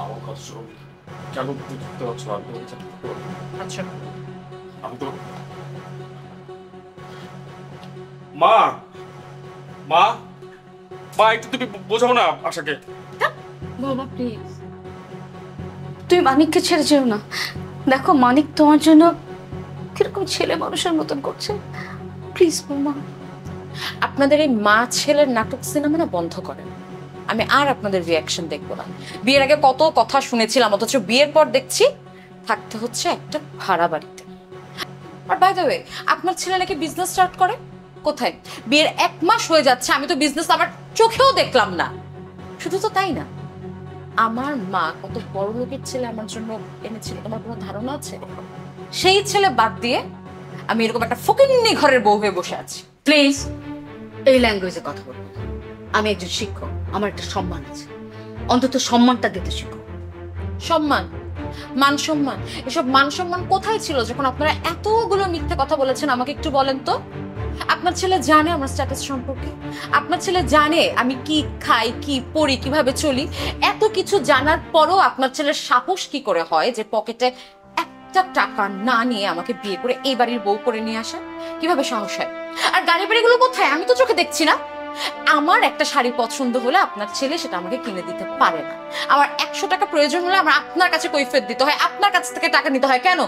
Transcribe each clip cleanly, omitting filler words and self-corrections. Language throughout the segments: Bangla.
আমার কথা শোনো, কেন বুঝতে পারছো? আমি তোমাকে চাকরি করতে পারবো। আচ্ছা আমি তো মা মা মা একটু তুমি বোঝাও না আশাকে। বাবা প্লিজ, তুমি মানিককে ছেড়ে যেও না। দেখো মানিক তোমার জন্য কিরকম ছেলে মানুষের মতন করছে। প্লিজ বৌমা। আপনাদের এই মা ছেলের নাটক সিনেমা না বন্ধ করেন। আমি আর আপনাদের রিয়াকশন দেখবো না। বিয়ের আগে কত কথা শুনেছিলাম, অথচ বিয়ের পর দেখছি থাকতে হচ্ছে একটা ভাড়া বাড়িতে। আর বাই দ্য ওয়ে, আপনার ছেলে নাকি বিজনেস স্টার্ট করে। কোথায়? বিয়ের 1 মাস হয়ে যাচ্ছে, আমি তো বিজনেস আমার চোখেও দেখলাম না। শুধু তো তাই না, আমার মা কত বড় লোকের ছেলে আমার জন্য এনেছিল, তোমার কোনো ধারণা আছে? সেই ছেলে বাদ দিয়ে আমি এরকম একটা ফকিন্নি ঘরের বউ হয়ে বসে আছি। প্লিজ এই ল্যাঙ্গুয়েজে কথা বলবো না। আমি একজন শিক্ষক, আমার একটা সম্মান আছে, অন্তত সম্মানটা দিতে শিখো। সম্মান, মান সম্মান, এসব মান সম্মান কোথায় ছিল যখন আপনারা এতগুলো মিথ্যে কথা বলেছেন? আমাকে একটু বলেন তো। আপনার ছেলে জানে আমার স্ট্যাটাস সম্পর্কে? আপনার ছেলে জানে আমি কি খাই, কি পড়ি, কিভাবে চলি? এত কিছু জানার পরও আপনার ছেলের সাহস কি করে হয় যে পকেটে একটা টাকা না নিয়ে আমাকে বিয়ে করে এই বাড়ির বউ করে নিয়ে আসা? কিভাবে সাহস হয়? আর গাড়ি বাড়িগুলো কোথায়? আমি তো চোখে দেখছি না। আমার একটা শাড়ি পছন্দ হলে আপনার ছেলে সেটা আমাকে কিনে দিতে পারে না। আমার 100 টাকা প্রয়োজন হলে আমার আপনার কাছে কৈফিয়ত দিতে হয়, আপনার কাছ থেকে টাকা নিতে হয়। কেন?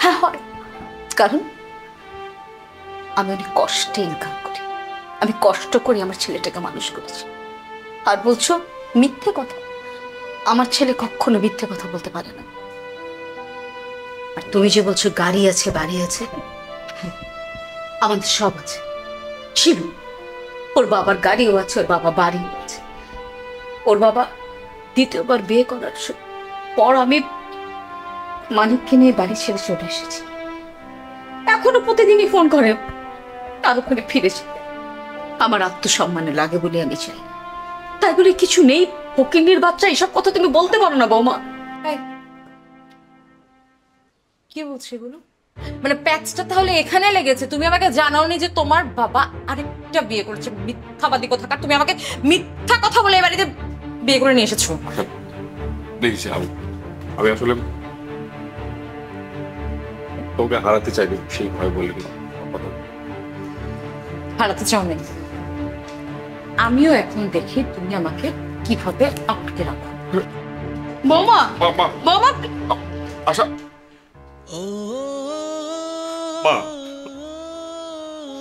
হ্যাঁ হয়, কারণ আমি অনেক কষ্টে ইনকাম করি, আমি কষ্ট করে আমার ছেলেটাকে মানুষ করেছি। আর বলছো মিথ্যে কথা? আমার ছেলে কখনো মিথ্যে কথা বলতে পারে না। আর তুমি যে বলছো গাড়ি আছে বাড়ি আছে, আমাদের সব আছে, ছিল। ওর বাবার গাড়িও আছে, ওর বাবা বাড়িও আছে। ওর বাবা দ্বিতীয়বার বিয়ে করার পর আমি মানিককে নিয়ে বাড়ি ছেড়ে চলে এসেছি। এখনো প্রতিদিনই ফোন করে তার ওখানে ফিরেছে। আমার আত্মসম্মানে লাগে বলে আমি চাই, তাই বলে কিছু নেই। ফকিন্নির বাচ্চা, এসব কথা তুমি বলতে পারো না বৌমা। কি বলছে এগুলো? মানে প্যাচটা তাহলে এখানে লেগেছে? তুমি আমাকে জানাওনি যে তোমার বাবা আরেকটা বিয়ে করেছে? মিথ্যাবাদী কোথাকার! তুমি আমাকে মিথ্যা কথা বলে এই বাড়িতে বিয়ে করে নিয়ে এসেছো। দেখছি আমি আসলে তোকে হারাতে চাইনি, সেই ভয় বলে দিলাম। হারাতে চাও নেই। আমিও এখন দেখি তুমি আমাকে কিভাবে আটকে রাখো। বৌমা বৌমা আশা মা,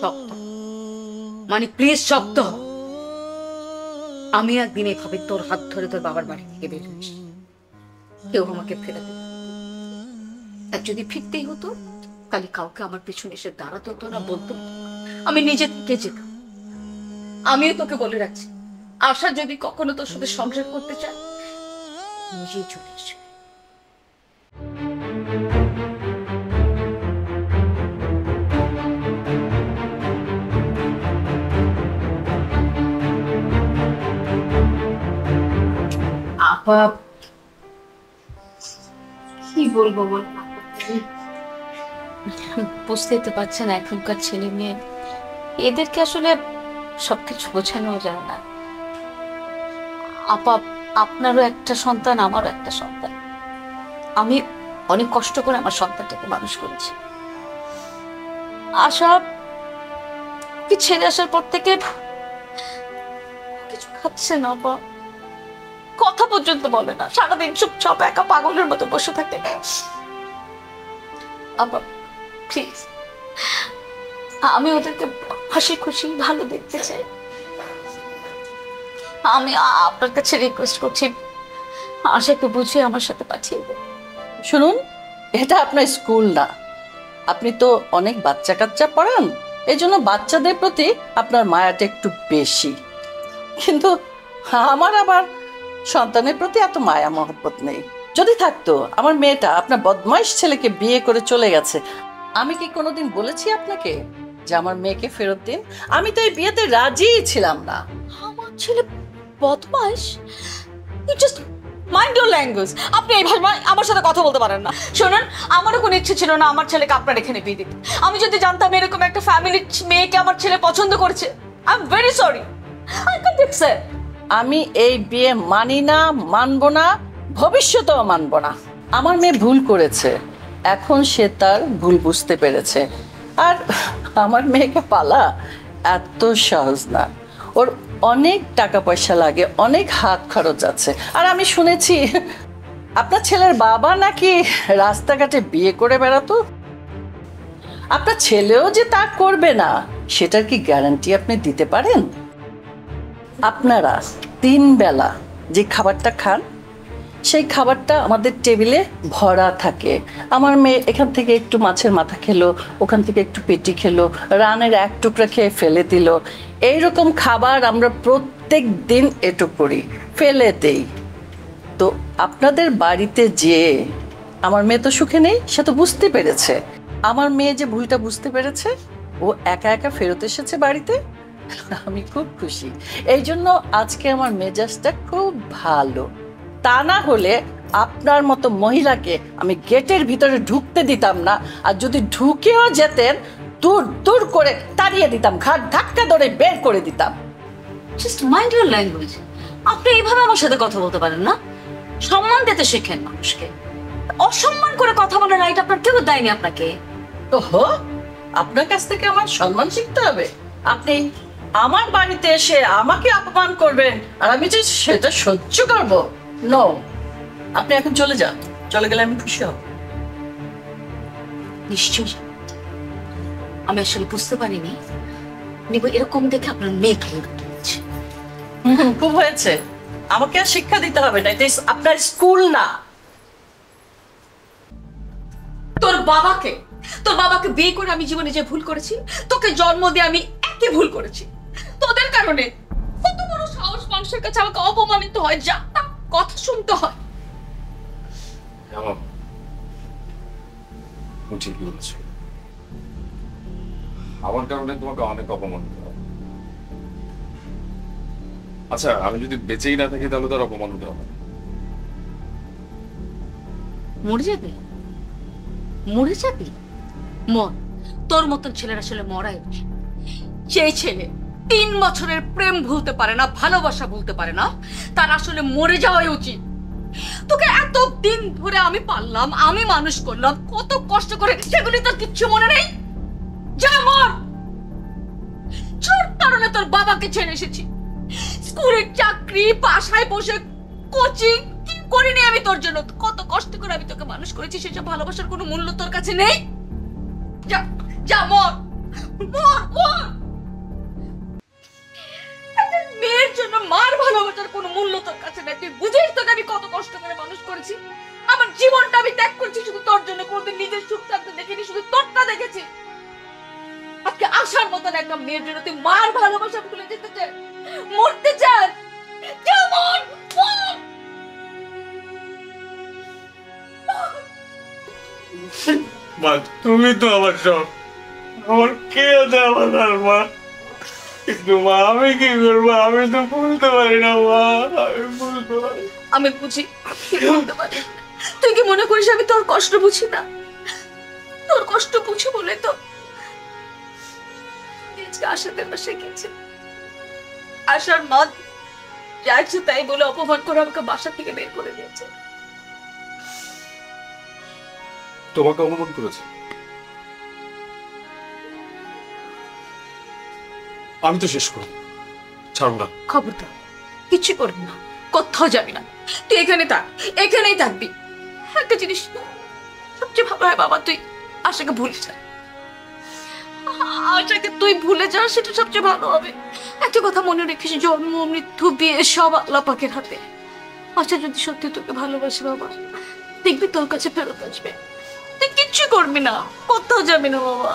শক্ত মানে প্লিজ শক্ত হ। আমি একদিন এভাবে তোর হাত ধরে তোর বাবার বাড়ি থেকে বের হয়েছি, কেউ আমাকে ফেলে দেবে। আর যদি ফিরতেই হতো তাহলে কাউকে আমার পিছনে এসে দাঁড়াতে হতো না, বলতো আমি নিজে থেকে যেতাম। আমিও তোকে বলে রাখছি, আশা যদি কখনো তোর সাথে সংসার করতে চায় নিজেই চলে এসে। আপা কি বলবো বল, বুঝতেই তো পারছেন এখনকার ছেলে মেয়ে, এদেরকে আসলে সবকিছু বোঝানো যায় না। আপা আপনারও একটা সন্তান, আমারও একটা সন্তান। আমি অনেক কষ্ট করে আমার সন্তানটাকে মানুষ করেছি। আশা কি ছেড়ে আসার পর থেকে কিছু খাচ্ছে না, আপা কথা পর্যন্ত বলে না, সারাদিন চুপচাপ একা পাগলের মতো বসে থাকে। আপা প্লিজ, আমি ওদেরকে হাসি খুশি ভালো দেখতে চাই। আমি আপনার কাছে রিকোয়েস্ট করছি, আশাকে বুঝিয়ে আমার সাথে পাঠিয়ে দেন। শুনুন, এটা আপনার স্কুল না, আপনি তো অনেক বাচ্চা কাচ্চা পড়ান, এই জন্য বাচ্চাদের প্রতি আপনার মায়াটা একটু বেশি। কিন্তু আমার আবার সন্তানের প্রতি এত মায়া মহব্বত নেই। যদি থাকতো, আমার মেয়েটা আপনার বদমাইশ ছেলেকে বিয়ে করে চলে গেছে। আমি কি কোনোদিন বলেছি আপনাকে যে আমার মেয়েকে ফেরত দিন? আমি তো এই বিয়েতে রাজিই ছিলাম না। আমার ছেলে বদমাইশ? You just mind your language. আপনি এইভাবে আমার সাথে কথা বলতে পারেন না। শুনুন, আমারও কোনো ইচ্ছে ছিল না আমার ছেলেকে আপনার এখানে বিয়ে দিতে। আমি যদি জানতাম এরকম একটা ফ্যামিলির মেয়েকে আমার ছেলে পছন্দ করেছে, I am very sorry, I can't accept. আমি এই বিয়ে মানি না, মানবো না, ভবিষ্যতেও মানব না। আমার মেয়ে ভুল করেছে, এখন সে তার ভুল বুঝতে পেরেছে। আর আমার মেয়েকে পালা এত সহজ না, ওর অনেক টাকা পয়সা লাগে, অনেক হাত খরচ আছে। আর আমি শুনেছি আপনার ছেলের বাবা নাকি রাস্তাঘাটে বিয়ে করে বেড়াতো। আপনার ছেলেও যে তা করবে না সেটার কি গ্যারান্টি আপনি দিতে পারেন? আপনারা 3 বেলা যে খাবারটা খান সেই খাবারটা আমাদের টেবিলে ভরা থাকে। আমার মেয়ে এখান থেকে একটু মাছের মাথা খেলো, ওখান থেকে একটু পেটি খেলো, রানের এক টুকরা খেয়ে ফেলে দিল। এইরকম খাবার আমরা প্রত্যেক দিন এটু করি, ফেলে দেই। তো আপনাদের বাড়িতে যে আমার মেয়ে তো সুখে নেই, সে তো বুঝতে পেরেছে। আমার মেয়ে যে ভুলটা বুঝতে পেরেছে, ও একা একা ফেরত এসেছে বাড়িতে, আমি খুব খুশি। এই জন্য আজকে আমার মেজাজটা খুব ভালো। তা না হলে আপনার মতো মহিলাকে আমি গেটের ভিতরে ঢুকতে দিতাম না, আর যদি ঢুকেও যেতেন দূর দূর করে তাড়িয়ে দিতাম, ঘাট ধাক্কা ধরে বের করে দিতাম। Just mind your language. আপনি এইভাবে আমার সাথে কথা বলতে পারেন না? সম্মান দিতে শেখেন মানুষকে। অসম্মান করে কথা বলার রাইট আপনার কেউ দেয়নি আপনাকে। ওহো, আপনার কাছ থেকে আমার সম্মান শিখতে হবে? আপনি আমার বাড়িতে এসে আমাকে অপমান করবেন আর আমি যে সেটা সহ্য করবো? নো, আপনি এখন চলে যান। চলে গেলে আমি খুশি হব। নিশ্চয়ই। আমি আসলে বুঝতে পারিনি নিবো এরকম দেখে আপনার মেয়েকে দিচ্ছে। খুব হয়েছে, আমাকে আর শিক্ষা দিতে হবে না, এটা আপনার স্কুল না। তোর বাবাকে বিয়ে করে আমি জীবনে যে ভুল করেছি, তোকে জন্ম দিয়ে আমি একই ভুল করেছি। তোদের কারণে কত বড় সাহস মানুষের কাছে আমাকে অপমানিত হয়, যা কথা শুনতে হয়। ঠিকই বলছো, আমার কারণে তোমাকে অনেক অপমানিত হয়। আচ্ছা, আমি যদি বেঁচেই না থাকি তাহলে তো আর অপমানিত হবে। মরে যাবে? মরে যাবি? মর। তোর মতন ছেলের আসলে মরাই উচিত। সেই ছেলে 3 বছরের প্রেম ভুলতে পারে না, ভালোবাসা ভুলতে পারে না, তার আসলে মরে যাওয়াই উচিত। তোকে এত দিন ধরে আমি পারলাম, আমি মানুষ করলাম কত কষ্ট করে, সেগুলি তোর কিচ্ছু মনে নেই? যা মর। ছোট কারণে তোর বাবাকে ছেড়ে এসেছি। স্কুলের চাকরি, বাসায় বসে কোচিং কি করিনি আমি তোর জন্য? কত কষ্ট করে আমি তোকে মানুষ করেছি, সেসব ভালোবাসার কোনো মূল্য তোর কাছে নেই? যা যা মর মর মর। মেয়ের জন্য মার ভালোবাসার কোনো মূল্য তোর কাছে নেই। তুই বুঝিস তোকে আমি কত কষ্ট করে মানুষ করেছি? আমার জীবনটা আমি ত্যাগ করছি শুধু তোর জন্য। কোনোদিন নিজের সুখ থাকতে দেখিনি, শুধু তোরটা দেখেছি। আজকে আসার মতন একটা মেয়ের জন্য তুই মার ভালোবাসা ভুলে যেতে চাস, মরতে চাস? কেমন মা, তুমি তো আমার সব, আমার কে আছে আমার আর মা? কিন্তু মা, আমি কি করবো? আমি তো বলতে পারি না মা, আমি বলতে পারি। আমি বুঝি, বলতে পারি। তুই কি মনে করিস আমি তোর কষ্ট বুঝি না? তোর কষ্ট বুঝি বলে তো আশাতে বসে গেছে। আশার মা যা ইচ্ছে তাই বলে অপমান করে আমাকে বাসা থেকে বের করে দিয়েছে। তোমাকে অপমান করেছে? আমি তো শেষ করব, ছাড়ব না। খবরদার কিচ্ছু করবি না, কোথাও যাবি না। তুই এখানে থাক, এখানেই থাকবি। একটা জিনিস সবচেয়ে ভালো হয় বাবা, তুই আশাকে ভুলে যা। আশাকে তুই ভুলে যা, সেটা সবচেয়ে ভালো হবে। একটা কথা মনে রেখিস, জন্ম মৃত্যু বিয়ে সব আল্লাহ পাকের হাতে। আশা যদি সত্যি তোকে ভালোবাসে বাবা, দেখবি তোর কাছে ফেরত আসবে। তুই কিচ্ছু করবি না, কোথাও যাবি না বাবা।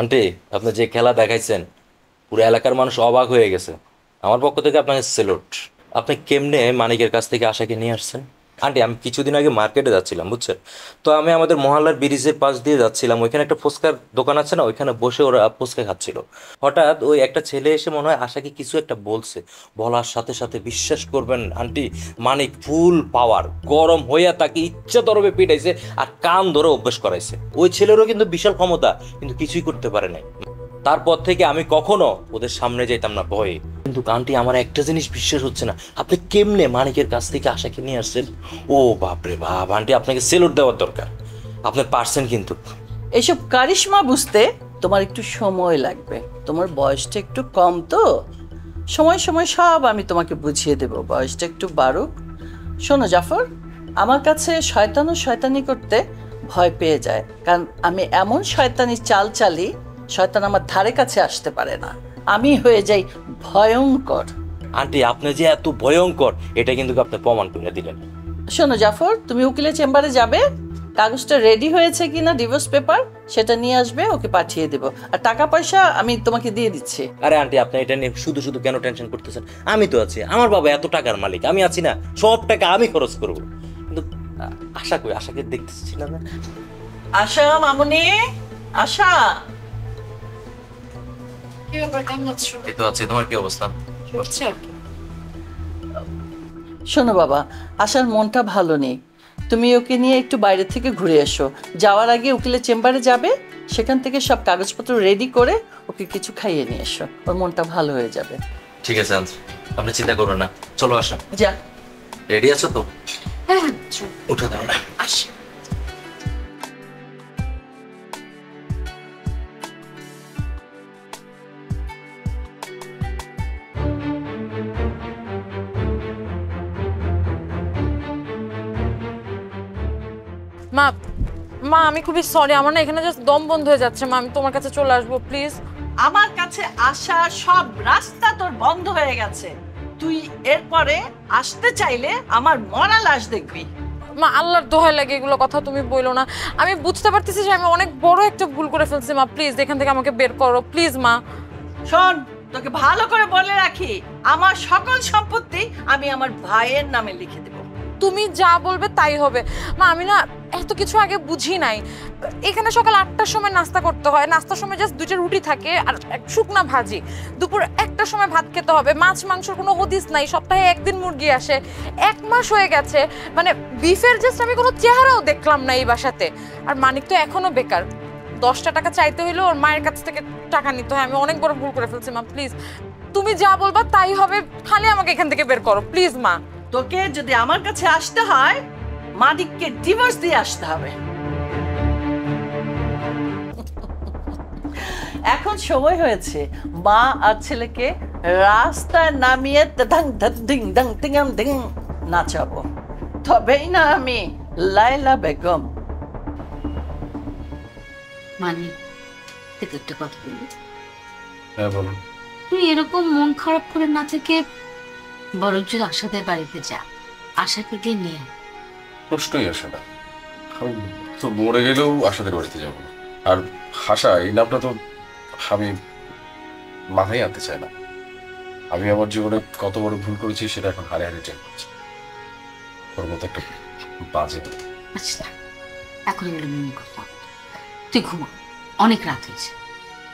আন্টি আপনি যে খেলা দেখাইছেন পুরো এলাকার মানুষ অবাক হয়ে গেছে। আমার পক্ষ থেকে আপনাকে সেলুট। আপনি কেমনে মানিকের কাছ থেকে আশাকে নিয়ে আসছেন? আন্টি আমি কিছুদিন আগে মার্কেটে যাচ্ছিলাম বুঝছেন, তো আমি আমাদের মহল্লার ব্রিজের পাশ দিয়ে যাচ্ছিলাম, ওইখানে একটা ফুচকার দোকান আছে না, ওইখানে বসে ওরা ফুচকা খাচ্ছিল। হঠাৎ ওই একটা ছেলে এসে মনে হয় আশাকে কিছু একটা বলছে, বলার সাথে সাথে বিশ্বাস করবেন আন্টি, মানিক ফুল পাওয়ার গরম হইয়া তাকে ইচ্ছা তরবে পিটাইছে আর কান ধরে অভ্যাস করাইছে। ওই ছেলেরও কিন্তু বিশাল ক্ষমতা, কিন্তু কিছুই করতে পারে নাই। তারপর থেকে আমি কখনো ওদের সামনে যাইতাম না ভয়ে। কিন্তু আন্টি আমার একটা জিনিস বিশ্বাস হচ্ছে না, আপনি কেমনে মানিকের কাছ থেকে আশাকে নিয়ে আসছেন? ও বাপরে বাপ আন্টি, আপনাকে সেলুট দেওয়ার দরকার, আপনি পারছেন কিন্তু। এইসব কারিশমা বুঝতে তোমার একটু সময় লাগবে, তোমার বয়সটা একটু কম তো। সময় সময় সব আমি তোমাকে বুঝিয়ে দেব, বয়সটা একটু বাড়ুক। শোনো জাফর, আমার কাছে শয়তান ও শয়তানি করতে ভয় পেয়ে যায়, কারণ আমি এমন শয়তানি চাল চালি শয়তান আমার ধারে কাছে আসতে পারে না, আমি হয়ে যাই ভয়ঙ্কর। আন্টি আপনি যে এত ভয়ঙ্কর এটা কিন্তু আপনি প্রমাণ করে দিলেন। শোনো জাফর, তুমি উকিলের চেম্বারে যাবে, কাগজটা রেডি হয়েছে কিনা ডিভোর্স পেপার সেটা নিয়ে আসবে, ওকে পাঠিয়ে দেব, আর টাকা পয়সা আমি তোমাকে দিয়ে দিচ্ছি। আরে আন্টি আপনি এটা নিয়ে শুধু শুধু কেন টেনশন করতেছেন? আমি তো আছি, আমার বাবা এত টাকার মালিক, আমি আছি না, সব টাকা আমি খরচ করবো। কিন্তু আশা করি, আশাকে দেখতেছি না। আশা মামুনি, আশা। কি ব্যাপার, কেমন আছো? এই তো আছে, তোমার কি অবস্থা? চলছে আর কি। শোনো বাবা, আশার মনটা ভালো নেই, তুমি ওকে নিয়ে একটু বাইরে থেকে ঘুরে এসো। যাওয়ার আগে উকিলের চেম্বারে যাবে, সেখান থেকে সব কাগজপত্র রেডি করে ওকে কিছু খাইয়ে নিয়ে এসো, ওর মনটা ভালো হয়ে যাবে। ঠিক আছে আন্টি, আপনি চিন্তা করবেন না, চলো আসা। যা। রেডি আছো তো? হ্যাঁ হ্যাঁ, চল, উঠে দাও না। আসি। মা, মা আমি খুবই সরি, আমার না এখানে জাস্ট দম বন্ধ হয়ে যাচ্ছে। মা আমি তোমার কাছে চলে আসবো প্লিজ। আমার কাছে আসা সব রাস্তা তোর বন্ধ হয়ে গেছে, তুই এরপরে আসতে চাইলে আমার মরা লাশ দেখবি। মা আল্লাহর দোহাই লাগে এগুলো কথা তুমি বইলো না। আমি বুঝতে পারতেছি যে আমি অনেক বড় একটা ভুল করে ফেলছি। মা প্লিজ এখান থেকে আমাকে বের করো প্লিজ। মা শোন, তোকে ভালো করে বলে রাখি, আমার সকল সম্পত্তি আমি আমার ভাইয়ের নামে লিখে দেব। তুমি যা বলবে তাই হবে। মা আমি না এত কিছু আগে বুঝি নাই। এখানে সকাল 8টার সময় নাস্তা করতে হয়, নাস্তার সময় জাস্ট 2টা রুটি থাকে আর এক শুকনা ভাজি। দুপুর 1টার সময় ভাত খেতে হবে, মাছ মাংসের কোনো হদিস নাই, সপ্তাহে একদিন মুরগি আসে। 1 মাস হয়ে গেছে, মানে বিফের জাস্ট আমি কোনো চেহারাও দেখলাম না এই বাসাতে। আর মানিক তো এখনো বেকার, 10টা টাকা চাইতে হইলো ওর মায়ের কাছ থেকে টাকা নিতে হয়। আমি অনেক বড় ভুল করে ফেলছি। মা প্লিজ তুমি যা বলবা তাই হবে, খালি আমাকে এখান থেকে বের করো প্লিজ। মা তোকে যদি আমার কাছে আসতে হয়, মানিককে ডিভোর্স দিয়ে আসতে হবে। এখন সময় হয়েছে মা আর ছেলেকে রাস্তায় নামিয়ে দাং ধিং দাং টিঙাম ধিং নাচাবো, তবেই না আমি লাইলা বেগম। মানে তোকে একটা কথা বলি, হ্যাঁ বলুন। তুই এরকম মন খারাপ করে না থেকে বরঞ্চ আশাদের বাড়িতে যা, আশাকে দিয়ে নিয়ে আয়। প্রশ্নই আসে না, আমি তো মরে গেলেও আশাদের বাড়িতে যাবো না। আর আশা এই নামটা তো আমি মাথায় আনতে চাই না। আমি আমার জীবনে কত বড় ভুল করেছি সেটা এখন হারে হারে টের পাচ্ছি। ওর মতো একটা বাজে। আচ্ছা এখন এগুলো মনে করলাম, তুই ঘুমা, অনেক রাত হয়েছে।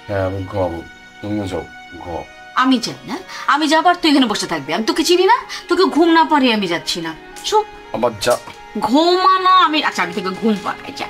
হ্যাঁ আমি ঘুমাবো, তুমিও যাও ঘুমাও। আমি যাই না, আমি যাবার তুই এখানে বসে থাকবি, আমি তোকে চিনি না, তোকে ঘুম না পারি আমি যাচ্ছি না। চুপ, আমার যা ঘুমা না আমি। আচ্ছা আমি তোকে ঘুম পাড়াই, যা।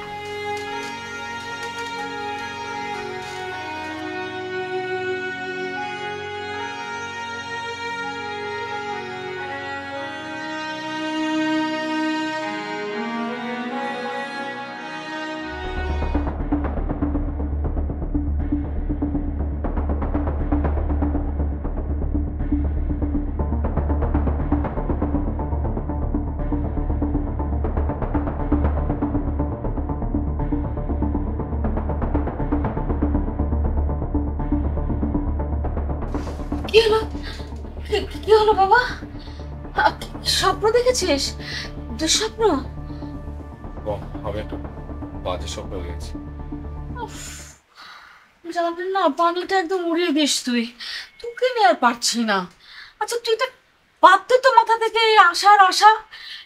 কি হলো, কি হলো বাবা? স্বপ্ন দেখেছিস? দুঃস্বপ্ন? আমি একটা বাজে স্বপ্ন দেখেছি। যাবেন না, পানিটা একদম উড়িয়ে দিস তুই। তোকে নিয়ে আর পারছি না। আচ্ছা তুই এটা বাদ দে তো মাথা থেকে, এই আশার আশা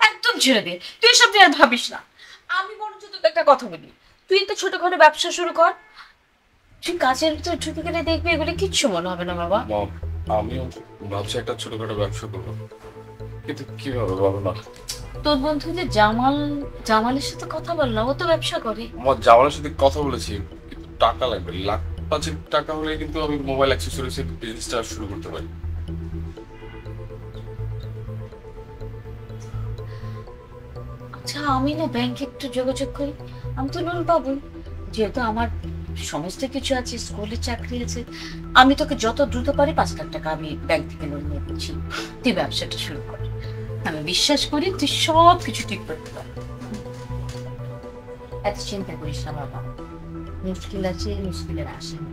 একদম ছেড়ে দে। তুই এসব নিয়ে আর ভাবিস না। আমি বরঞ্চ তোকে একটা কথা বলি, তুই একটা ছোট করে ব্যবসা শুরু কর। তুই কাজের ভিতরে ঢুকে গেলে দেখবি এগুলি কিচ্ছু মনে হবে না বাবা। মম, আমিও ভাবছি একটা ছোটখাটো ব্যবসা করবো, কিন্তু কিভাবে বলো না। তোর বন্ধু যে জামালের সাথে কথা বললাম, ও তো ব্যবসা করে। আমার জামালের সাথে কথা বলেছি, কিন্তু টাকা লাগবে, লাখ 5 টাকা হলে কিন্তু আমি মোবাইল অ্যাক্সেসরিজ এর বিজনেসটা শুরু করতে পারি। আচ্ছা আমি না ব্যাংকে একটু যোগাযোগ করি, আমি তো লোন পাবো, যেহেতু আমার সমস্ত কিছু আছে, স্কুলের চাকরি আছে। আমি তোকে যত দ্রুত পারি 5 লাখ টাকা আমি ব্যাংক থেকে লোন নিয়ে দিচ্ছি, তুই ব্যবসাটা শুরু কর। আমি বিশ্বাস করি তুই সব কিছু ঠিক করতে পারবি। এত চিন্তা করিস না বাবা, মুশকিল আছে, মুশকিলের আসে না।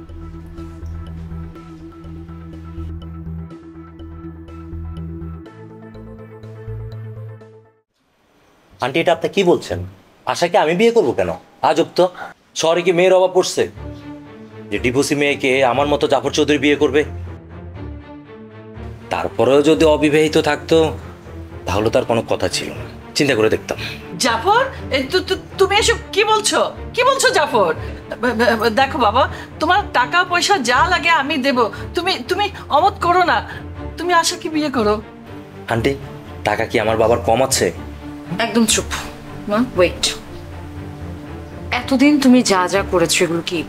আন্টি এটা আপনি কি বলছেন? আশাকে আমি বিয়ে করবো কেন? আজব তো। শহরে কি মেয়ের অভাব পড়ছে যে ডিভোর্সি মেয়েকে আমার মতো জাফর চৌধুরী বিয়ে করবে? তারপরেও যদি অবিবাহিত থাকতো তাহলে তার কোনো কথা ছিল না, চিন্তা করে দেখতাম। জাফর, তুমি এসব কি বলছো? কি বলছো জাফর? দেখো বাবা, তোমার টাকা পয়সা যা লাগে আমি দেব, তুমি তুমি অমত করো না, তুমি আশাকে বিয়ে করো। আন্টি টাকা কি আমার বাবার কম আছে? একদম চুপ। মা ওয়েট, এতদিন তুমি যা যা করেছো এগুলো কি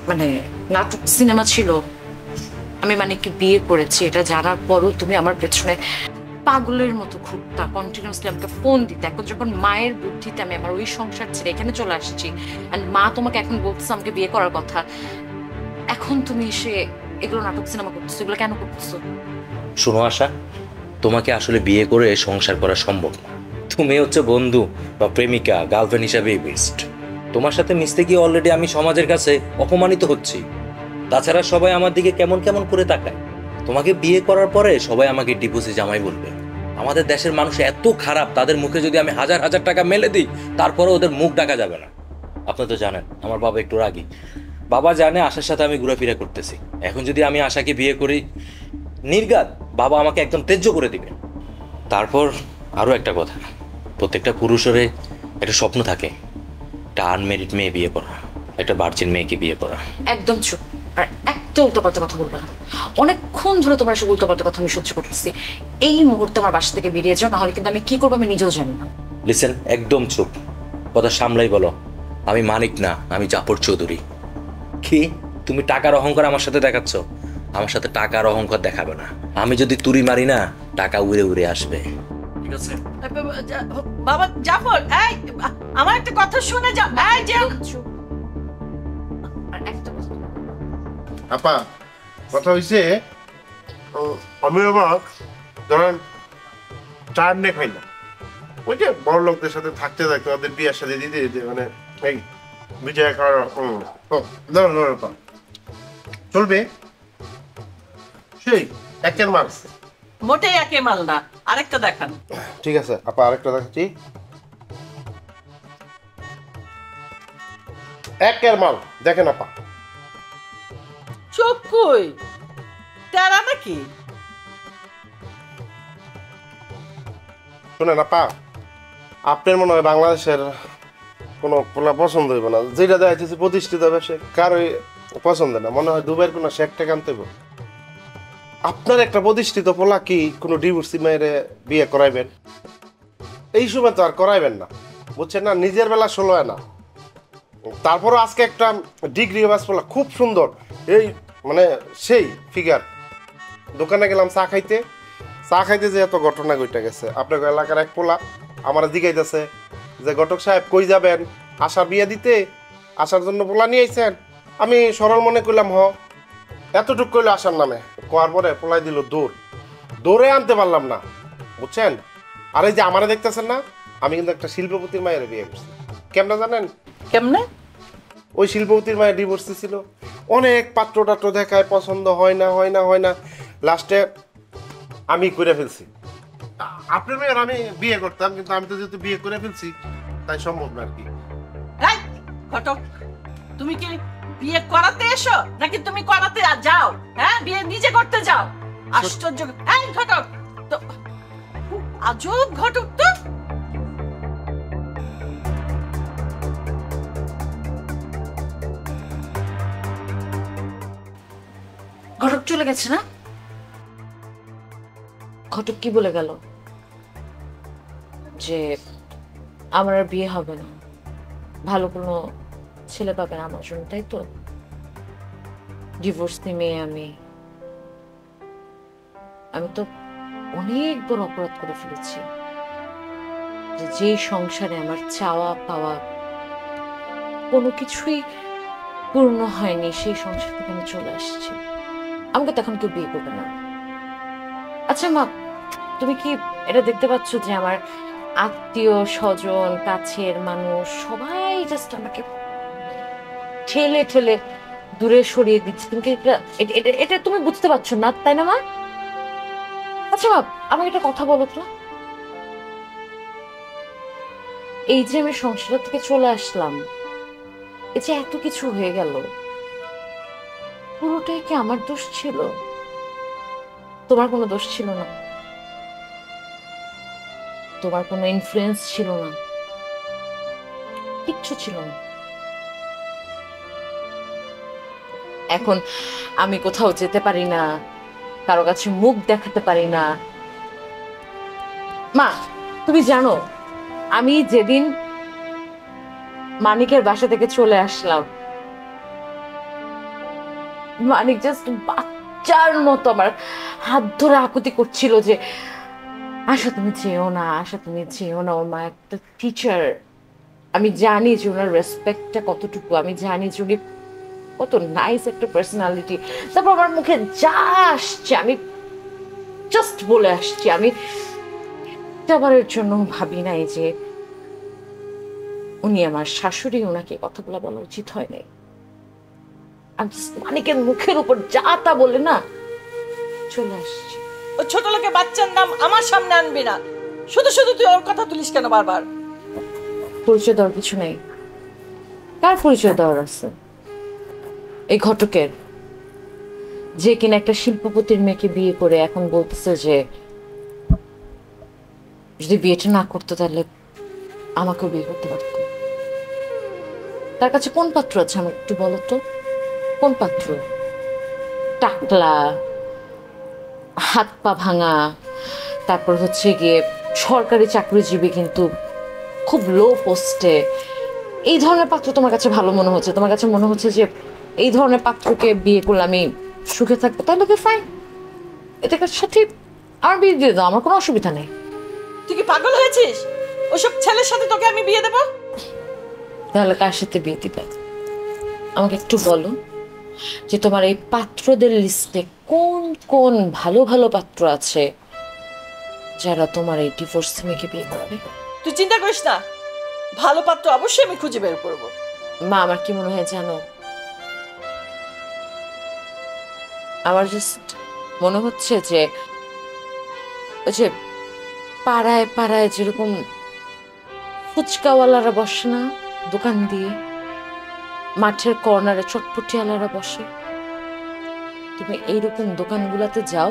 মানে নাটক সিনেমা ছিল? আমি মানে কি বিয়ে করেছি এটা জানার পরও তুমি আমার পেছনে পাগলের মতো ঘুরতা, কন্টিনিউসলি আমাকে ফোন দিতে। এখন যখন মায়ের বুদ্ধিতে আমি আমার ওই সংসার ছেড়ে এখানে চলে আসছি, আর মা তোমাকে এখন বলতেছে আমাকে বিয়ে করার কথা, এখন তুমি এসে এগুলো নাটক সিনেমা করতেছো, এগুলো কেন করতেছো? শোনো আশা, তোমাকে আসলে বিয়ে করে সংসার করা সম্ভব না। তুমি হচ্ছে বন্ধু বা প্রেমিকা, গার্লফ্রেন্ড হিসাবে বেস্ট। তোমার সাথে মিশতে গিয়ে অলরেডি আমি সমাজের কাছে অপমানিত হচ্ছি। তাছাড়া সবাই আমার দিকে কেমন কেমন করে তাকায়। তোমাকে বিয়ে করার পরে সবাই আমাকে ডিভোর্সি জামাই বলবে। আমাদের দেশের মানুষ এত খারাপ, তাদের মুখে যদি আমি হাজার হাজার টাকা মেলে দিই তারপরে ওদের মুখ ডাকা যাবে না। আপনি তো জানেন আমার বাবা একটু রাগী। বাবা জানে আশার সাথে আমি ঘোরাফেরা করতেছি। এখন যদি আমি আশাকে বিয়ে করি, নির্ঘাত বাবা আমাকে একদম ত্যায্য করে দিবে। তারপর আরও একটা কথা, প্রত্যেকটা পুরুষের একটা স্বপ্ন থাকে, একটা আনমেরিড মেয়ে বিয়ে করা, একটা ভার্জিন মেয়েকে বিয়ে করা। একদম চুপ, আর একটা উল্টোপাল্টা কথা বলবে না। অনেকক্ষণ ধরে তোমার সব উল্টোপাল্টা কথা আমি সহ্য করতেছি। এই মুহূর্তে আমার বাসা থেকে বেরিয়ে যাও, নাহলে কিন্তু আমি কি করবো আমি নিজেও জানি না। লিসেন, একদম চুপ, কথা সামলাই বলো। আমি মানিক না, আমি জাফর চৌধুরী। কি তুমি টাকার অহংকার আমার সাথে দেখাচ্ছ? আমার সাথে টাকার অহংকার দেখাবে না। আমি যদি তুড়ি মারি না, টাকা উড়ে উড়ে আসবে, ঠিক আছে? বাবা জাফর, এই আমার একটা কথা শুনে যা। এই যে চুপ। আর একটা কথা আপা, কথা হয়েছে আমি আবার ধরেন চার নে খাই না, ওই যে বড় লোকদের সাথে থাকতে থাকতে ওদের বিয়ের সাথে দিতে দিতে মানে এই বিজয় খাওয়ার ধরুন চলবে সেই একের মাল। মোটেই একে মাল না, আরেকটা দেখান। ঠিক আছে আপা, আরেকটা দেখাচ্ছি, একের মাল দেখেন আপা। চোখ কই, তারা নাকি? শোনেন আপা, আপনার মনে হয় বাংলাদেশের কোনো পোলা পছন্দ হইব না, যেটা দেখা যাচ্ছে প্রতিষ্ঠিত ব্যবসা কারোই পছন্দ না। মনে হয় দুবাইয়ের কোনো শেখ টেক আনতে হইব। আপনার একটা প্রতিষ্ঠিত পোলা কি কোনো ডিভোর্সি মেয়ের বিয়ে করাইবেন? এই সময় তো আর করাইবেন না, বুঝছেন না? নিজের বেলা 16 না, তারপরও আজকে একটা ডিগ্রি বাস পোলা খুব সুন্দর, এই মানে সেই ফিগার। দোকানে গেলাম চা খাইতে যে এত ঘটনা ঘটে গেছে। আপনার এলাকার এক পোলা আমার জিজ্ঞাইতেছে যে ঘটক সাহেব কই যাবেন, আশার বিয়ে দিতে, আসার জন্য পোলা নিয়ে আইছেন? আমি সরল মনে করলাম এতটুক কইলো আসার নামে, কোয়ার পরে পোলাই দিল দৌড়ে আনতে পারলাম না, বুঝছেন? আর এই যে আমারে দেখতেছেন না, আমি কিন্তু একটা শিল্পপতির মায়ের বিয়ে করছি। কেমন জানেন? কেমনে? ওই শিল্পপতির মায়ের ডিভোর্স ছিল, অনেক পাত্র টাত্র দেখায়, পছন্দ হয় না, লাস্টে আমি করে ফেলছি। আপনার মেয়ের আমি বিয়ে করতাম, কিন্তু আমি তো যেহেতু বিয়ে করে ফেলছি তাই সম্ভব না আর কি। এই ঘটক, তুমি কি বিয়ে করাতে এসো নাকি তুমি করাতে যাও? হ্যাঁ, বিয়ে নিজে করতে যাও? আশ্চর্য! এই ঘটক তো, খুব আজব ঘটক তো। ঘটক চলে গেছে না? ঘটক কি বলে গেল? যে আমার আর বিয়ে হবে না, ভালো কোনো ছেলে পাবে না আমার জন্য, তাই তো? ডিভোর্স নিয়ে আমি তো অনেক বড় অপরাধ করে ফেলেছি, যে সংসারে আমার চাওয়া পাওয়া কোনো কিছুই পূর্ণ হয়নি, সেই সংসার থেকে আমি চলে আসছি। আমাকে তখন কেউ বিয়ে করবে না। আচ্ছা মা, তুমি কি এটা দেখতে পাচ্ছ যে আমার আত্মীয় স্বজন, কাছের মানুষ সবাই জাস্ট আমাকে ঠেলে ঠেলে দূরে সরিয়ে দিচ্ছে? তুমি কি এটা তুমি বুঝতে পারছো না, তাই না মা? আচ্ছা মা, আমাকে একটা কথা বলো তো, এই যে আমি সংসার থেকে চলে আসলাম, এই যে এত কিছু হয়ে গেল, পুরোটাই কি আমার দোষ ছিল? তোমার কোনো দোষ ছিল না, তোমার কোনো ইনফ্লুয়েন্স ছিল না, কিচ্ছু ছিল না। এখন আমি কোথাও যেতে পারি না, কারো কাছে মুখ দেখাতে পারি না। মা, তুমি জানো আমি যেদিন মানিকের বাসা থেকে চলে আসলাম, মানিক জাস্ট বাচ্চার মতো আমার হাত ধরে আকুতি করছিল যে আশা তুমি চেয়েও না, আশা তুমি চেয়েও না। ওর মা একটা টিচার, আমি জানি যে ওনার রেসপেক্টটা কতটুকু, আমি জানি যে উনি কত নাইস একটা পার্সোনালিটি। তারপর আমার মুখে যা আসছে আমি জাস্ট বলে আসছি। আমি একবারের জন্য ভাবি নাই যে উনি আমার শাশুড়ি, ওনাকে কথাগুলো বলা উচিত হয় নাই। আমি মানিকের মুখের উপর যা তা বলে না চলে আসছি। ও ছোট লোকে বাচ্চার নাম আমার সামনে আনবি না। শুধু শুধু তুই ওর কথা তুলিস কেন বারবার? পরিচয় দেওয়ার কিছু নেই। কার পরিচয় দেওয়ার আছে? এই ঘটকের, যে কিনা একটা শিল্পপতির মেয়েকে বিয়ে করে এখন বলতেছে যে যদি বিয়েটা না করতো তাহলে আমাকেও বিয়ে করতে পারত। তার কাছে কোন পাত্র আছে আমাকে একটু বলো তো? কোন পাত্র? টাকলা, হাত পা ভাঙা, তারপর হচ্ছে গিয়ে সরকারি চাকরিজীবী কিন্তু খুব লো পোস্টে। এই ধরনের পাত্র তোমার কাছে ভালো মনে হচ্ছে? তোমার কাছে মনে হচ্ছে যে এই ধরনের পাত্রকে বিয়ে করলে আমি সুখে থাকবো? তাহলে ওকে ফাইন, এটার সাথে আমার বিয়ে দিয়ে দাও, আমার কোনো অসুবিধা নেই। তুই কি পাগল হয়েছিস? ওসব ছেলের সাথে তোকে আমি বিয়ে দেবো? তাহলে কার সাথে বিয়ে দিবে আমাকে একটু বলো, যে তোমার এই পাত্রদের লিস্টে কোন কোন ভালো ভালো পাত্র আছে যারা তোমার এই ডিভোর্স মেয়েকে বিয়ে করবে? তুই চিন্তা করিস না, ভালো পাত্র অবশ্যই আমি খুঁজে বের করবো। মা, আমার কি মনে হয় জানো, আমার জাস্ট মনে হচ্ছে যে ওই যে পাড়ায় পাড়ায় যেরকম ফুচকাওয়ালারা বসে না দোকান দিয়ে, মাঠের কর্নারে চটপটিওয়ালারা বসে, তুমি এইরকম দোকানগুলোতে যাও,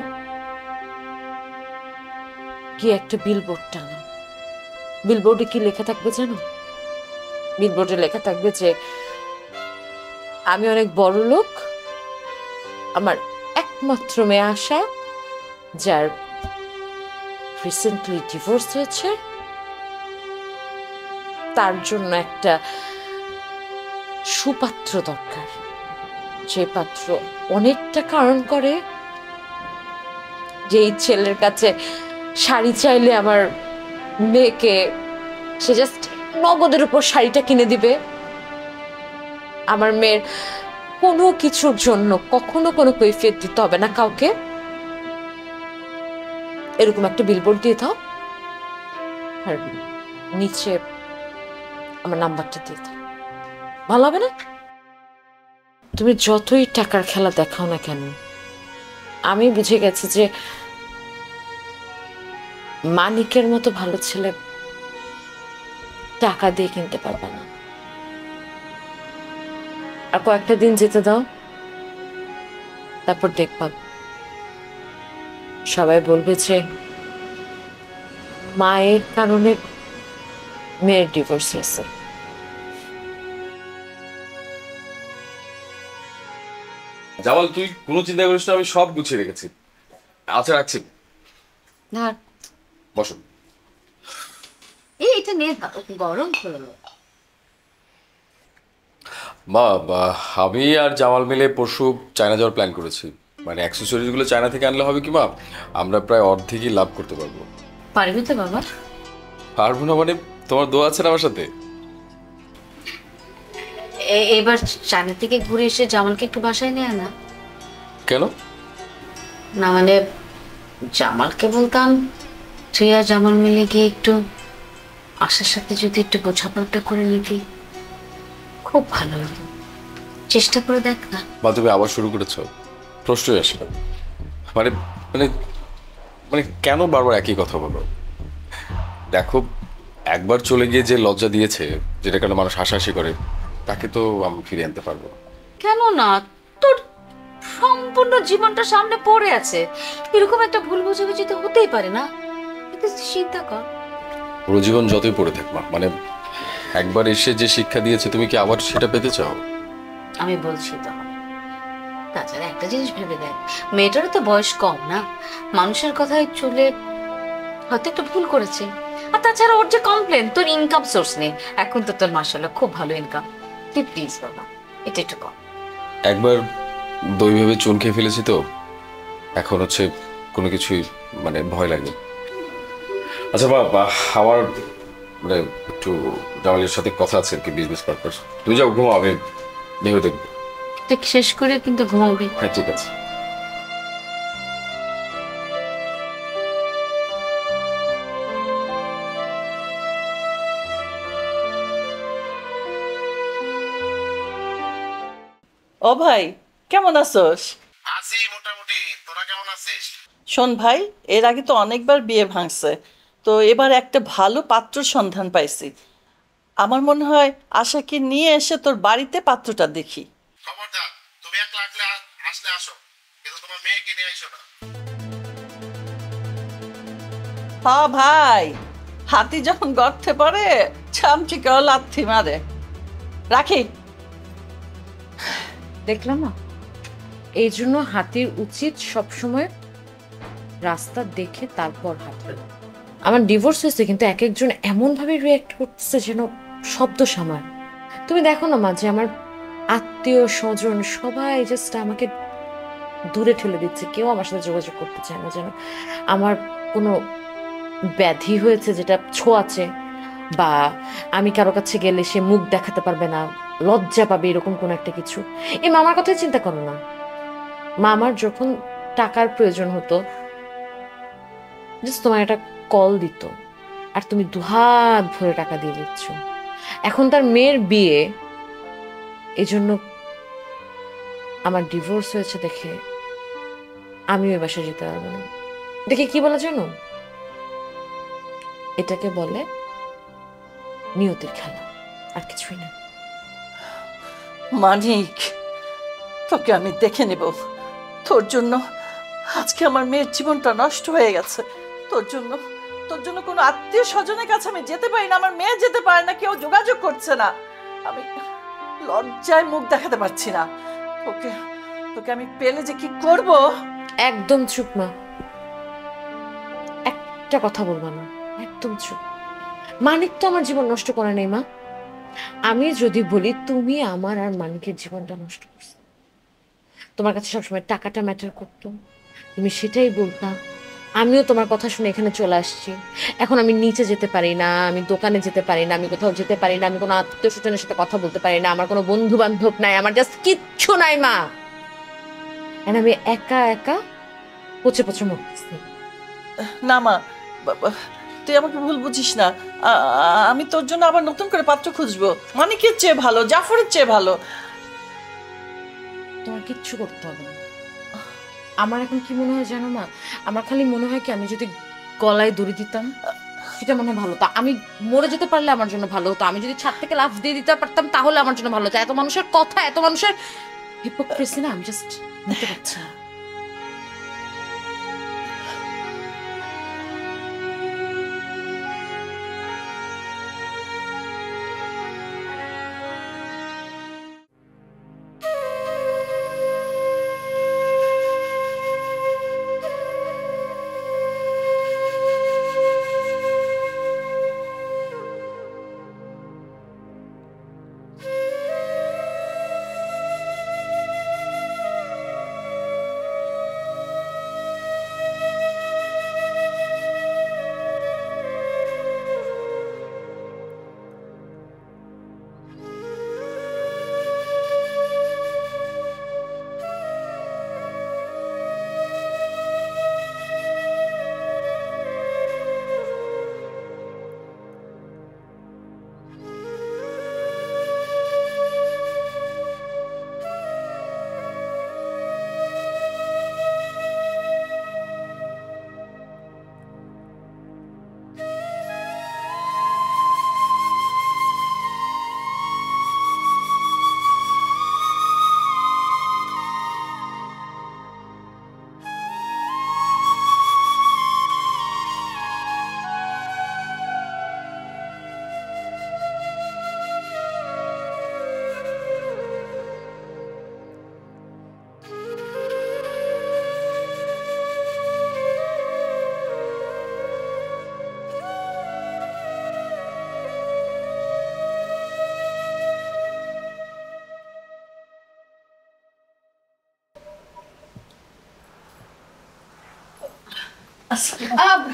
কি একটা বিলবোর্ড টানো। বিলবোর্ডে কি লেখা থাকবে জানো? বিলবোর্ডে লেখা থাকবে যে আমি অনেক বড় লোক, আমার একমাত্র মেয়ে আশা, যার রিসেন্টলি ডিভোর্স হয়েছে, তার জন্য একটা সুপাত্র দরকার, যে পাত্র অনেক টাকা আর্ন করে, যেই ছেলের কাছে শাড়ি চাইলে আমার মেয়েকে সে জাস্ট নগদের উপর শাড়িটা কিনে দিবে, আমার মেয়ের কোনো কিছুর জন্য কখনো কোনো কৈফিয়ত দিতে হবে না কাউকে। এরকম একটা বিলবোর্ড দিয়ে দাও, আর নিচে আমার নাম্বারটা দিয়ে দাও, ভালো হবে না? তুমি যতই টাকার খেলা দেখাও না কেন, আমি বুঝে গেছি যে মানিকের মতো ভালো ছেলে টাকা দিয়ে কিনতে পারবে না। আর আর কয়েকটা দিন যেতে দাও, তারপর দেখবা সবাই বলবে যে মায়ের কারণে মেয়ের ডিভোর্স হয়েছে। জামাল, তুই কোনো চিন্তা করিস না, আমি সব গুছিয়ে রেখেছি। আচ্ছা, রাখছি। ধর বসো। এটা নিয়ে গরম হলো। আমি আর জামাল মিলে পরশু চায়না যাওয়ার প্ল্যান করেছি। মানে অ্যাক্সেসরিজগুলো চায়না থেকে আনলে হবে কি মা, আমরা প্রায় অর্ধেকই লাভ করতে পারবো। পারবি তো বাবা? পারবো না মানে? তোমার দোয়া আছে না আমার সাথে? এবার চায়না থেকে ঘুরে এসে জামালকে একটু বাসায় নিয়ে না। কেন? না মানে জামালকে বলতাম তুই আর জামাল মিলে গিয়ে একটু আশার সাথে যদি একটু বোঝাপড়াটা করে নিতি, খুব ভালো হতো। চেষ্টা করে দেখ না। বা তুমি আবার শুরু করেছো? প্রশ্নই আসে না। মানে মানে মানে কেন বারবার একই কথা বলো? দেখো, একবার চলে গিয়ে যে লজ্জা দিয়েছে, যেটা কারণে মানুষ হাসাহাসি করে, তাকে তো আমি ফিরে আনতে পারবো। কেন না? তোর সম্পূর্ণ জীবনটা সামনে পড়ে আছে, এরকম একটা ভুল বোঝাবুঝি তো হতেই পারে না? এটা চিন্তা কর। পুরো জীবন যতই পড়ে থাক মা, মানে একবার এসে যে শিক্ষা দিয়েছে, তুমি কি আবার সেটা পেতে চাও? আমি বলছি তো, তাছাড়া একটা জিনিস ভেবে দেখ, মেয়েটারও তো বয়স কম না, মানুষের কথায় চলে হয়তো একটু ভুল করেছে। আর তাছাড়া ওর যে কমপ্লেন, তোর ইনকাম সোর্স নেই, এখন তো তোর মাশাআল্লাহ খুব ভালো ইনকাম। তুই প্লিজ বাবা এটা একটু কম। একবার দই ভেবে চুন খেয়ে ফেলেছি তো, এখন হচ্ছে কোনো কিছুই মানে ভয় লাগে। আচ্ছা বাবা, আমার মানে একটু জামালের সাথে কথা আছে আর কি, বিজনেস পারপাস। তুমি যাও, ঘুমাও, আমি ভেবে দেখবো। তুই শেষ করে কিন্তু ঘুমাবি। হ্যাঁ, ঠিক আছে। ও ভাই, কেমন আছোস? আছি মোটামুটি। তোরা কেমন আছিস? শোন ভাই, এর আগে তো অনেকবার বিয়ে ভাঙছে, তো এবার একটা ভালো পাত্র সন্ধান পাইছি। আমার মনে হয় আশাকে নিয়ে এসে তোর বাড়িতে পাত্রটা দেখি। খবরদার, তুমি একলা আসলে আসো, কিন্তু তোমার মেয়েকে নিয়ে আইসো না। হ্যাঁ ভাই, হাতি যখন গর্তে পড়ে চামচিকেও লাথি মারে। রাখি। দেখলাম না, এই জন্য হাতির উচিত সবসময় রাস্তা দেখে তারপর হাঁটবে। আমার ডিভোর্স হয়েছে, কিন্তু এক একজন এমন ভাবে রিয়াক্ট করতেছে যেন শব্দ সামার। তুমি দেখো না মা, যে আমার আত্মীয় স্বজন সবাই জাস্ট আমাকে দূরে ঠেলে দিচ্ছে, কেউ আমার সাথে যোগাযোগ করতে চায় না, যেন আমার কোনো ব্যাধি হয়েছে যেটা ছোঁয়াচে, বা আমি কারো কাছে গেলে সে মুখ দেখাতে পারবে না, লজ্জা পাবে, এরকম কোন একটা কিছু। এই মামার কথাই চিন্তা করো না, মামার যখন টাকার প্রয়োজন হতো জাস্ট তোমার একটা কল দিত আর তুমি দুহাত ভরে টাকা দিয়ে দিচ্ছ। এখন তার মেয়ের বিয়ে, এই জন্য আমার ডিভোর্স হয়েছে দেখে আমি ওই বাসায় যেতে পারবো না। দেখে কি বলে জানো, এটাকে বলে নিয়তির খেলা, আর কিছুই না। মানিক, তোকে আমি দেখে নেব। তোর জন্য আজকে আমার মেয়ের জীবনটা নষ্ট হয়ে গেছে। তোর জন্য কোনো আত্মীয় স্বজনের কাছে আমি যেতে পারি না, আমার মেয়ে যেতে পারে না, কেউ যোগাযোগ করছে না, আমি লজ্জায় মুখ দেখাতে পারছি না। তোকে আমি পেলে যে কি করব। একদম চুপ মা, একটা কথা বলবা না, একদম চুপ। মানিক তো আমার জীবন নষ্ট করে নেই মা। আমি যদি বলি তুমি আমার আর মানিকের জীবনটা নষ্ট করছো, তোমার কাছে সবসময় টাকাটা ম্যাটার করতো, তুমি সেটাই বলতা। আমিও তোমার কথা শুনে এখানে চলে আসছি। এখন আমি নিচে যেতে পারি না, আমি দোকানে যেতে পারি না, আমি কোথাও যেতে পারি না, আমি কোনো আত্মীয় স্বজনের সাথে কথা বলতে পারি না, আমার কোনো বন্ধু বান্ধব নাই, আমার জাস্ট কিচ্ছু নাই মা। আমি একা একা পচে পচে মরতেছি। না মা, তুই আমাকে ভুল বুঝিস না। আমি তোর জন্য আবার নতুন করে পাত্র খুঁজবো, মানিকের চেয়ে ভালো, জাফরের চেয়ে ভালো। তোমার কিচ্ছু করতে হবে না। আমার এখন কি মনে হয় জানো মা, আমার খালি মনে হয় কি আমি যদি গলায় দড়ি দিতাম, সেটা মনে হয় ভালো হতো। আমি মরে যেতে পারলে আমার জন্য ভালো হতো। আমি যদি ছাদ থেকে লাফ দিয়ে দিতে পারতাম তাহলে আমার জন্য ভালো হতো। এত মানুষের কথা, এত মানুষের হিপোক্রেসি না, আমি জাস্ট নিতে পারছি না।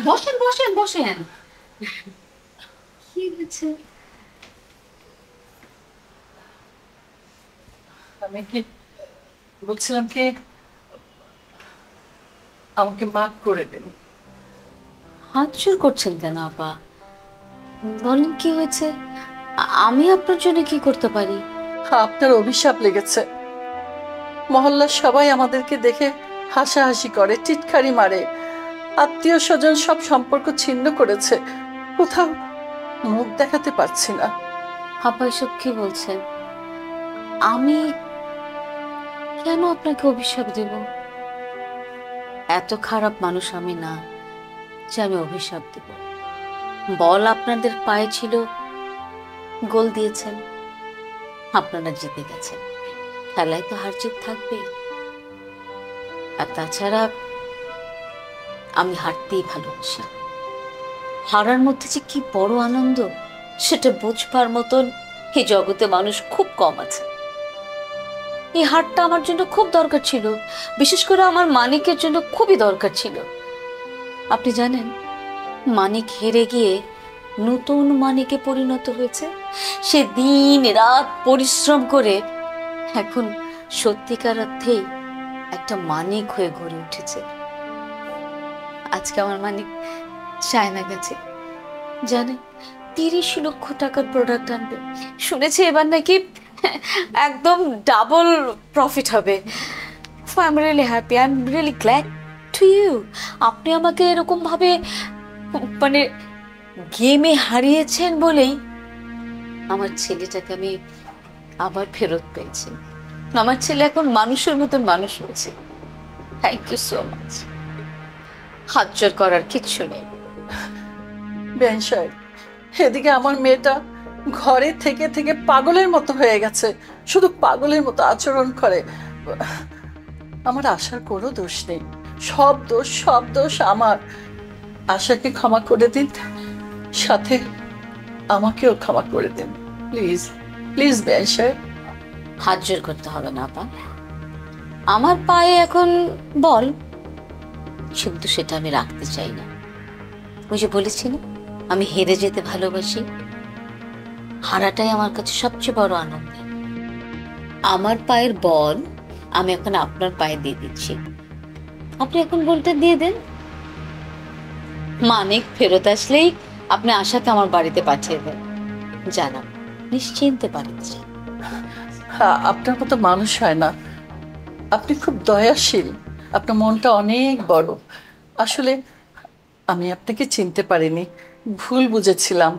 বসেন বসেন বসেন। কি হয়েছে? আমি কি বলছিলাম কি, আমাকে মাফ করে দিন। হাত জোর করছেন কেন আপা? বলেন কি হয়েছে? আমি আপনার জন্য কি করতে পারি? আপনার অভিশাপ লেগেছে। মহল্লার সবাই আমাদেরকে দেখে হাসাহাসি করে, টিটকারি মারে, আত্মীয় স্বজন সব সম্পর্ক ছিন্ন করেছে। কোথাও মুখ দেখাতে পারছি না। আপা এসব কি বলছেন? আমি কেন আপনাকে অভিশাপ দেব? এত খারাপ মানুষ আমি না যে আমি অভিশাপ দেব। বল আপনাদের পায়ে ছিল, গোল দিয়েছেন, আপনারা জিতে গেছেন। খেলায় তো হার জিত থাকবেই। আর তাছাড়া আমি হারতেই ভালোবাসি। হারার মধ্যে যে কি বড় আনন্দ সেটা বুঝবার মতন এই জগতে মানুষ খুব কম আছে। এই হারটা আমার জন্য খুব দরকার ছিল, বিশেষ করে আমার মানিকের জন্য খুবই দরকার ছিল। আপনি জানেন, মানিক হেরে গিয়ে নতুন মানিকে পরিণত হয়েছে। সে দিন রাত পরিশ্রম করে এখন সত্যিকার অর্থেই একটা মানিক হয়ে গড়ে উঠেছে। আজকে আমার মানিক চায়না গেছে, জানেন 30 লক্ষ টাকার প্রোডাক্ট আনবে। শুনেছি এবার নাকি একদম ডাবল প্রফিট হবে। I am really happy, I am really glad to you. আপনি আমাকে এরকম ভাবে মানে গেমে হারিয়েছেন বলেই আমার ছেলেটাকে আমি আবার ফেরত পেয়েছি। আমার ছেলে এখন মানুষের মতন মানুষ হয়েছে। Thank you so much. হাত জোর করার কিচ্ছু নেই। বেন সাহেব, এদিকে আমার মেয়েটা ঘরে থেকে থেকে পাগলের মতো হয়ে গেছে, শুধু পাগলের মতো আচরণ করে। আমার আশার কোনো দোষ নেই, সব দোষ আমার। আশাকে ক্ষমা করে দিন, সাথে আমাকেও ক্ষমা করে দিন প্লিজ, প্লিজ বেন সাহেব। হাত জোর করতে হবে না আপা। আমার পায়ে এখন বল, কিন্তু সেটা আমি রাখতে চাই না। ওই যে বলেছি না, আমি হেরে যেতে ভালোবাসি। হারাটাই আমার কাছে সবচেয়ে বড় আনন্দ। আমার পায়ের বল আমি এখন আপনার পায়ে দিয়ে দিচ্ছি, আপনি এখন বলটা দিয়ে দেন। মানিক ফেরত আসলেই আপনি আশাকে আমার বাড়িতে পাঠিয়ে দেন, জানাব নিশ্চিন্তে বাড়িতে যান। আপনার মতো মানুষ হয় না, আপনি খুব দয়াশীল, আপনার মনটা অনেক বড়। আসলে আমি আপনাকে চিনতে পারিনি, ভুল বুঝেছিলাম,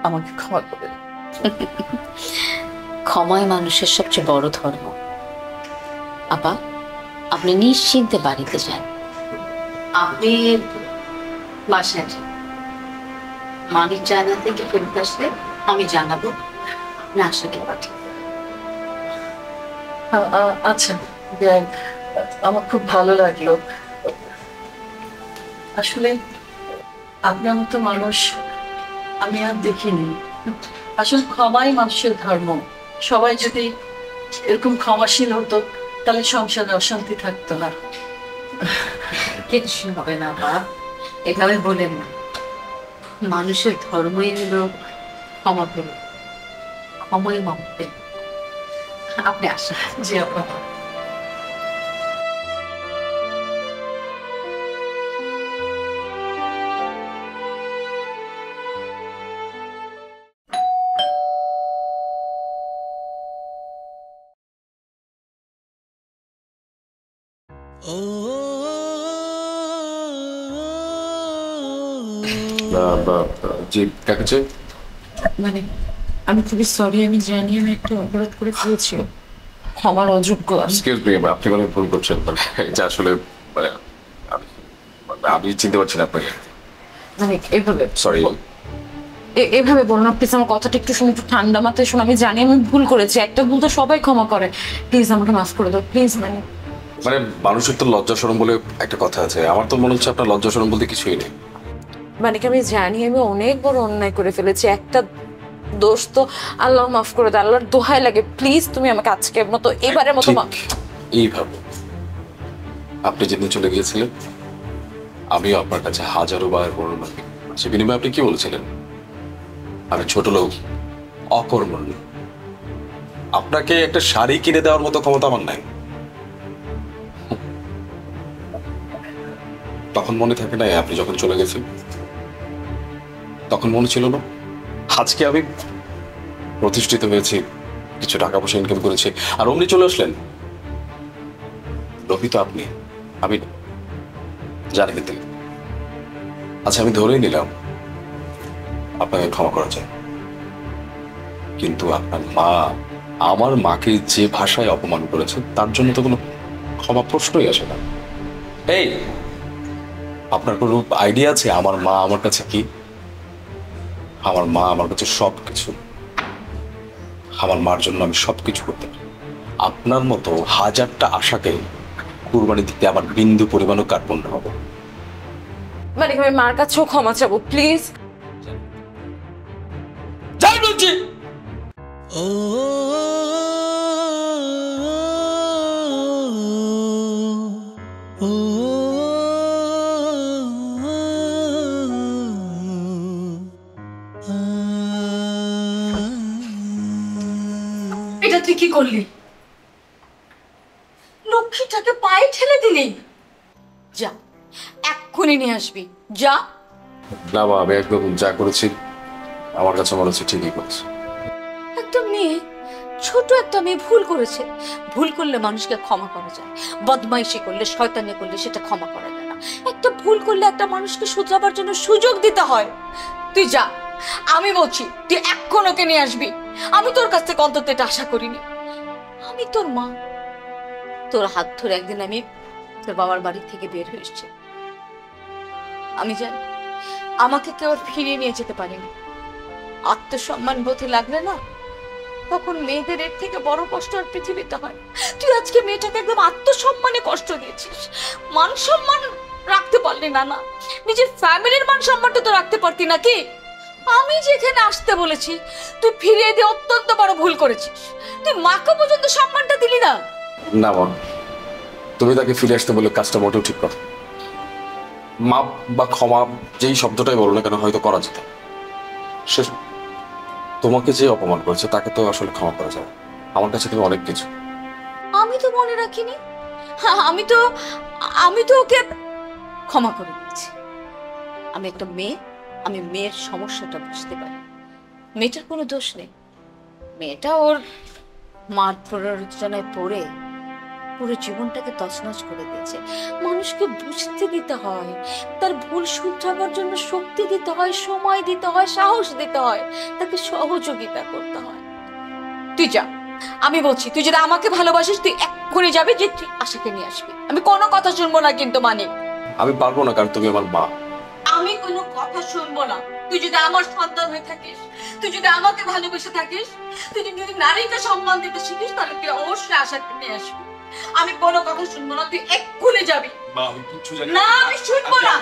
আমাকে ক্ষমা করে দিন। ক্ষমাই মানুষের সবচেয়ে বড় ধর্ম। আপা, আপনি নিশ্চিন্তে বাড়িতে যান। আপনি বাসায় যান। মানিক জায়গা থেকে ফেরত আসলে আমি জানাবো, আপনি আশাকে পাঠিয়ে। আচ্ছা যাই, আমার খুব ভালো লাগলো। আসলে আপনার মতো মানুষ আমি আর দেখিনি। আসলে ক্ষমাই মানুষের ধর্ম। সবাই যদি এরকম ক্ষমাশীল হতো তাহলে সংসারে অশান্তি থাকতো না। কিছু হবে না বাপ, এভাবে বলেন না। মানুষের ধর্মই হলো ক্ষমা করুন, ক্ষমাই মানতে। আপনি আসেন। জি আপা। জি কাকুচে, মানে আমি খুবই সরি, আমি জানি আমি একটা অপরাধ করে ফেলেছি, ক্ষমার অযোগ্য আমি। এক্সকিউজ মি, আপনি মানে ভুল করছেন। মানে এটা আসলে মানে আমি চিনতে পারছি না আপনাকে। মানে এভাবে সরি। এভাবে বলুন না প্লিজ, আমার কথাটা একটু শুনে, একটু ঠান্ডা মাথায় শুনে। আমি জানি আমি ভুল করেছি, একটা ভুল তো সবাই ক্ষমা করে, প্লিজ আমাকে মাফ করে দাও প্লিজ। মানে মানুষের তো লজ্জা শরম বলে একটা কথা আছে, আমার তো মনে হচ্ছে আপনার লজ্জা শরম বলতে কিছুই নেই। মানে আমি জানি আমি অনেক বড় অন্যায় করে ফেলেছি, একটা দোষ তো আল্লাহ মাফ করে দাও, আল্লাহর দোহাই লাগে প্লিজ তুমি আমাকে আজকের মতো এবারের মতো এইভাবে আপনি যেদিন চলে গিয়েছিলেন আমিও আপনার কাছে হাজারো বার বর্ণনা, সে বিনিময়ে আপনি কি বলছিলেন? আমি ছোট লোক, অকর্মণ্য, আপনাকে একটা শাড়ি কিনে দেওয়ার মতো ক্ষমতা আমার নাই। তখন মনে থাকে না আপনি যখন চলে গেছেন? তখন মনে ছিল না? আজকে আমি প্রতিষ্ঠিত হয়েছি, কিছু টাকা পয়সা ইনকাম করেছি, আর অমনি চলে আসলেন। রবি তো আপনি, আমি জানি না। আচ্ছা আমি ধরেই নিলাম আপনাকে ক্ষমা করা যায়, কিন্তু আপনার মা আমার মাকে যে ভাষায় অপমান করেছে তার জন্য তো কোনো ক্ষমা প্রশ্নই আসে না। এই আপনার কোনো আইডিয়া আছে আমার মা আমার কাছে কি? আমার মা আমার কাছে সবকিছু। আমার মার জন্য আমি সবকিছু করতে পারি। আপনার মতো হাজারটা আশাকে কুরবানি দিতে আমার বিন্দু পরিমাণও কার্পণ্য হবে। মানে আমি মার কাছেও ক্ষমা চাবো প্লিজ। যাই বলছি। এটা তুই কি করলি? লক্ষ্মীটাকে পায়ে ঠেলে দিলি। যা এক্ষুনি নিয়ে আসবি, যা। না মা, আমি একদম যা করেছি আমার কাছে মনে হচ্ছে ঠিকই করেছি। একটা মেয়ে, ছোট একটা মেয়ে ভুল করেছে। ভুল করলে মানুষকে ক্ষমা করা যায়, বদমাইশি করলে, শয়তানি করলে সেটা ক্ষমা করা যায় না। একটা ভুল করলে একটা মানুষকে শুধরাবার জন্য সুযোগ দিতে হয়। তুই যা, আমি বলছি তুই এখন ওকে নিয়ে আসবি। আমি তোর কাছ থেকে অন্তত এটা আশা করিনি। আমি তোর মা, তোর হাত ধরে একদিন আমি তোর বাবার বাড়ি থেকে বের হয়ে এসেছি। আমি জানি আমাকে কেউ ফিরিয়ে নিয়ে যেতে পারেনি। আত্মসম্মান বোধে লাগলে না, তখন মেয়েদের এর থেকে বড় কষ্ট আর পৃথিবীতে হয়। তুই আজকে মেয়েটাকে একদম আত্মসম্মানে কষ্ট দিয়েছিস। মান সম্মান রাখতে পারলি না। না, নিজের ফ্যামিলির মান সম্মানটা তো রাখতে পারতি নাকি? আমি যেখানে আসতে বলেছি তুই ফিরিয়ে দিয়ে অত্যন্ত বড় ভুল করেছিস। তুই মাকে পর্যন্ত সম্মানটা দিলি না। না মা, তুমি তাকে ফিরে আসতে বলে কাজটা মোটেও ঠিক কথা। মাপ বা ক্ষমা যেই শব্দটাই বলো না কেন হয়তো করা যেত। সে তোমাকে যে অপমান করেছে তাকে তো আসলে ক্ষমা করা যায়। আমার কাছে তুমি অনেক কিছু। আমি তো মনে রাখিনি। আমি তো ওকে ক্ষমা করে দিয়েছি। আমি একটা মেয়ে, আমি মেয়ের সমস্যাটা বুঝতে পারি। মেয়েটার কোনো দোষ নেই। মেয়েটা ওর মার প্ররোচনায় পড়ে পুরো জীবনটাকে তছনছ করে দিয়েছে। মানুষকে বুঝতে দিতে হয়, তার ভুল শুধরাবার জন্য শক্তি দিতে হয়, সময় দিতে হয়, সাহস দিতে হয়, তাকে সহযোগিতা করতে হয়। তুই যা, আমি বলছি, তুই যদি আমাকে ভালোবাসিস তুই এক্ষুনি যাবি, যে তুই আশাকে নিয়ে আসবি। আমি কোনো কথা শুনবো না কিন্তু মানিক। আমি পারবো না, কারণ তুমি আমার মা। আমি কোনো কথা শুনবো না। তুই যদি আমার সন্তান হয়ে থাকিস, তুই যদি আমাকে ভালোবেসে থাকিস, তুই যদি নারীকে সম্মান দিতে শিখিস, তাহলে তুই অবশ্যই আশাকে নিয়ে আসবি। আমি কোনো কথা শুনবো না, তুই এক্ষুনি যাবি। মা আমি কিচ্ছু জানি না, আমি শুনবো না।